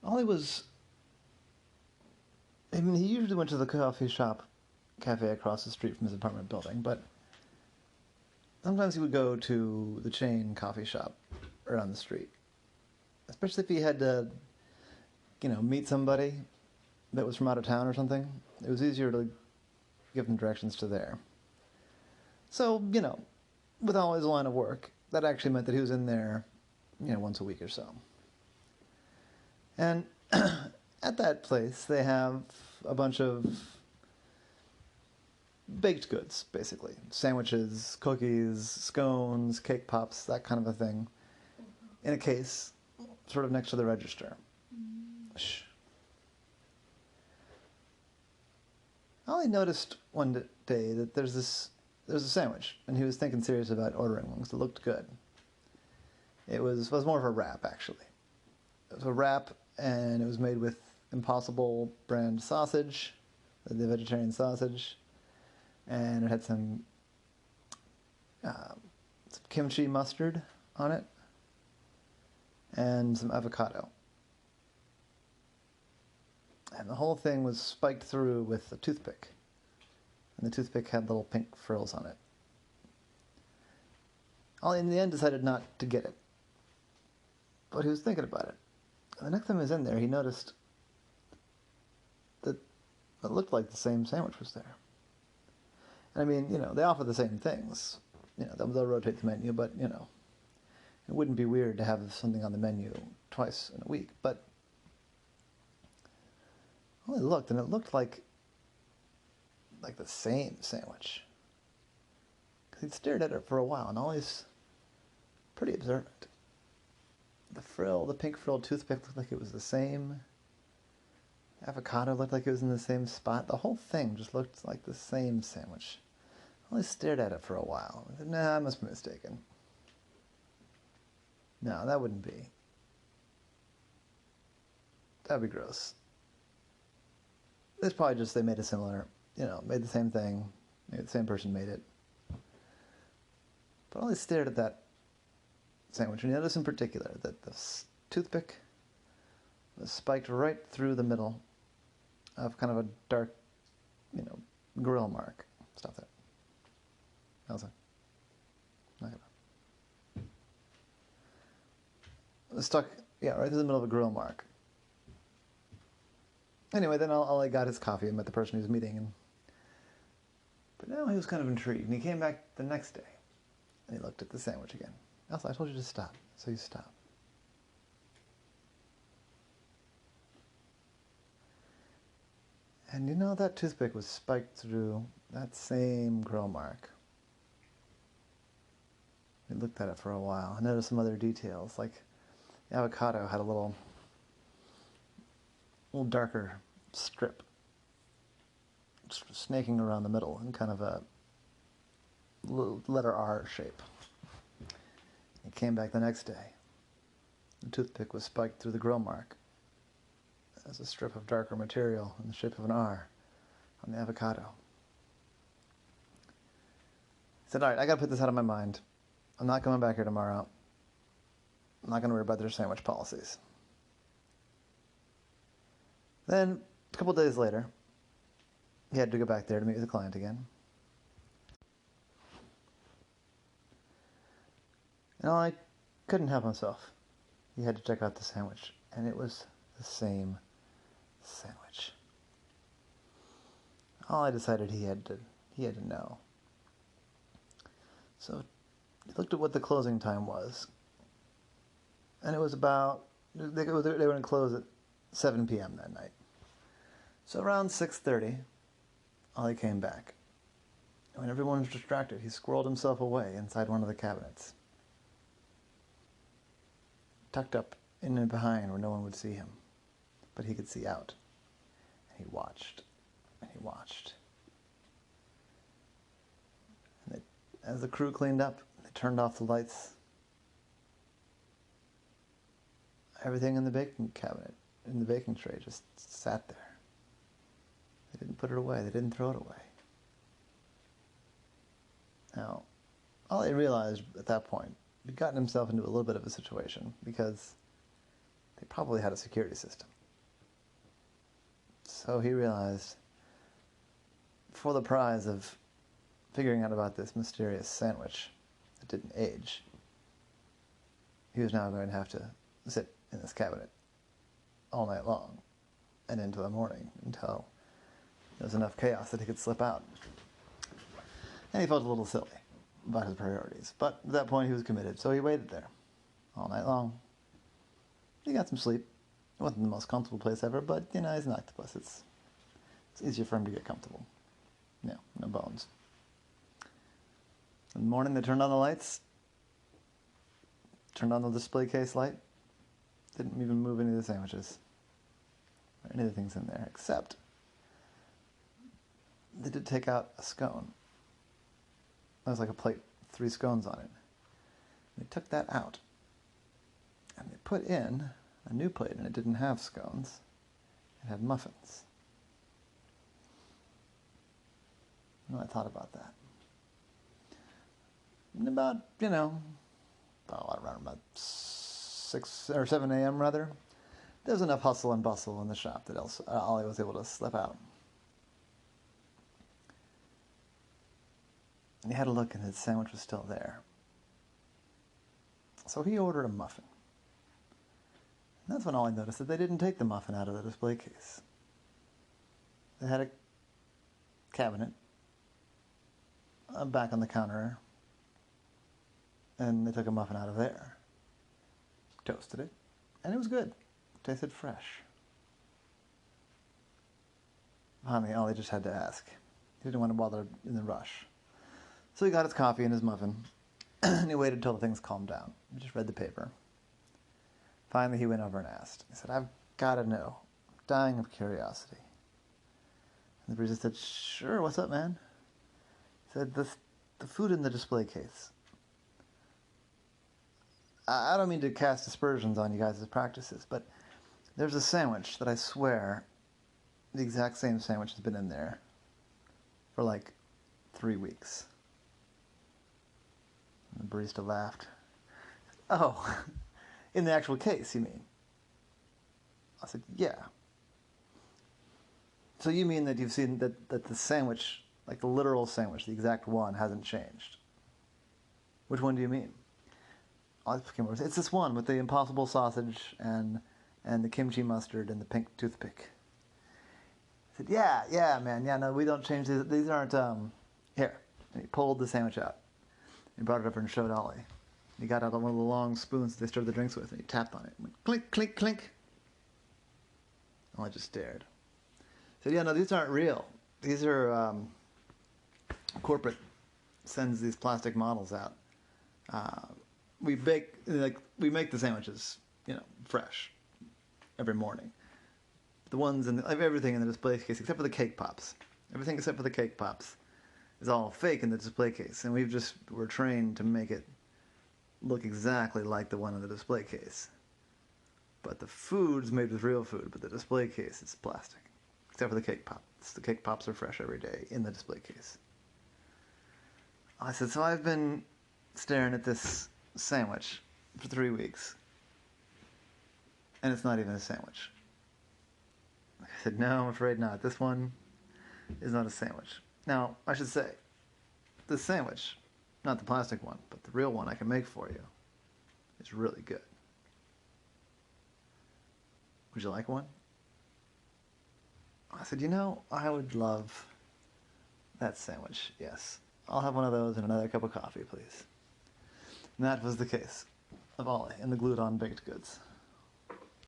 Ollie was. I mean, he usually went to the cafe across the street from his apartment building, but sometimes he would go to the chain coffee shop around the street, especially if he had to, meet somebody that was from out of town or something. It was easier to give him directions to there. So, with all his line of work, that actually meant that he was in there, once a week or so. And at that place, they have a bunch of baked goods, basically. Sandwiches, cookies, scones, cake pops, that kind of a thing. In a case, sort of next to the register. Shh. Ollie noticed one day that there's a sandwich, and he was thinking serious about ordering one because it looked good. It was more of a wrap, actually. It was a wrap, and it was made with Impossible brand sausage, the vegetarian sausage, and it had some kimchi mustard on it, and some avocado. And the whole thing was spiked through with a toothpick. And the toothpick had little pink frills on it. Ollie, in the end, decided not to get it. But he was thinking about it. And the next time he was in there, he noticed that it looked like the same sandwich was there. And I mean, they offer the same things. They'll rotate the menu, but, it wouldn't be weird to have something on the menu twice in a week. But I only looked, and it looked like the same sandwich. Because he'd stared at it for a while, and Ollie's pretty observant. The pink frilled toothpick looked like it was the same. Avocado looked like it was in the same spot. The whole thing just looked like the same sandwich. Ollie stared at it for a while. I said, nah, I must be mistaken. No, that wouldn't be. That'd be gross. It's probably just they made a similar, made the same thing. Maybe the same person made it. But Ollie stared at that sandwich, and he noticed in particular that the toothpick was spiked right through the middle of kind of a dark, grill mark. Stop that. Elsa. Knock it off. It was stuck, right through the middle of a grill mark. Anyway, then Ollie got his coffee and met the person he was meeting. But now he was kind of intrigued, and he came back the next day, and he looked at the sandwich again. Elsa, I told you to stop, so you stop. And that toothpick was spiked through that same grill mark. He looked at it for a while. I noticed some other details, like the avocado had a little darker strip snaking around the middle in kind of a letter R shape. He came back the next day. The toothpick was spiked through the grill mark as a strip of darker material in the shape of an R on the avocado. He said, all right, I gotta put this out of my mind. I'm not coming back here tomorrow. I'm not gonna worry about their sandwich policies. Then, a couple days later, he had to go back there to meet with the client again. And I couldn't help himself. He had to check out the sandwich, and it was the same sandwich. I decided he had to know. So he looked at what the closing time was, and it was about, they were going to close at 7 p.m. that night. So around 6:30, Ollie came back. And when everyone was distracted, he squirreled himself away inside one of the cabinets, tucked up in and behind where no one would see him, but he could see out. And he watched, and he watched. And as the crew cleaned up, they turned off the lights. Everything in the baking cabinet, in the baking tray, just sat there. They didn't put it away. They didn't throw it away. Now, Ollie realized at that point he'd gotten himself into a little bit of a situation because they probably had a security system. So he realized, for the prize of figuring out about this mysterious sandwich that didn't age, he was now going to have to sit in this cabinet all night long and into the morning until there was enough chaos that he could slip out. And he felt a little silly about his priorities. But at that point he was committed, so he waited there all night long. He got some sleep. It wasn't the most comfortable place ever, but, he's an octopus. It's easier for him to get comfortable. No bones. In the morning, they turned on the lights, turned on the display case light, didn't even move any of the sandwiches or any of the things in there, except they did take out a scone. There was like a plate, 3 scones on it. They took that out, and they put in a new plate, and it didn't have scones. It had muffins. And I thought about that. And about, around about 6 or 7 a.m. rather, there was enough hustle and bustle in the shop that Ollie was able to slip out. And he had a look, and his sandwich was still there. So he ordered a muffin. And that's when Ollie noticed that they didn't take the muffin out of the display case. They had a cabinet back on the counter, and they took a muffin out of there, toasted it, and it was good. It tasted fresh. Finally, Ollie just had to ask. He didn't want to bother in the rush. So he got his coffee and his muffin, and he waited until things calmed down. He just read the paper. Finally, he went over and asked. He said, "I've got to know. I'm dying of curiosity." And the barista said, "Sure, what's up, man?" He said, the food in the display case. I don't mean to cast aspersions on you guys' practices, but there's a sandwich that I swear the exact same sandwich has been in there for like 3 weeks. And the barista laughed. "Oh, in the actual case, you mean?" I said, "Yeah." "So you mean that you've seen that the sandwich, like the literal sandwich, the exact one, hasn't changed?" "Which one do you mean?" "It's this one with the impossible sausage and the kimchi mustard and the pink toothpick." I said, yeah, man. Yeah, no, we don't change these. These aren't, here." And he pulled the sandwich out. He brought it over and showed Ollie. He got out one of the long spoons that they stirred the drinks with, and he tapped on it. It went clink, clink, clink. Ollie just stared. He said, "Yeah, no, these aren't real. These are, corporate sends these plastic models out. We make the sandwiches, fresh every morning. The ones everything in the display case except for the cake pops. Everything except for the cake pops is all fake in the display case, and we're trained to make it look exactly like the one in the display case. But the food's made with real food, but the display case is plastic, except for the cake pops. The cake pops are fresh every day in the display case." I said, "So I've been staring at this sandwich for 3 weeks, and it's not even a sandwich." I said, "No, I'm afraid not. This one is not a sandwich. Now, I should say, the sandwich, not the plastic one, but the real one I can make for you, is really good. Would you like one?" I said, "I would love that sandwich, yes. I'll have one of those and another cup of coffee, please." And that was the case of Ollie and the glued-on baked goods.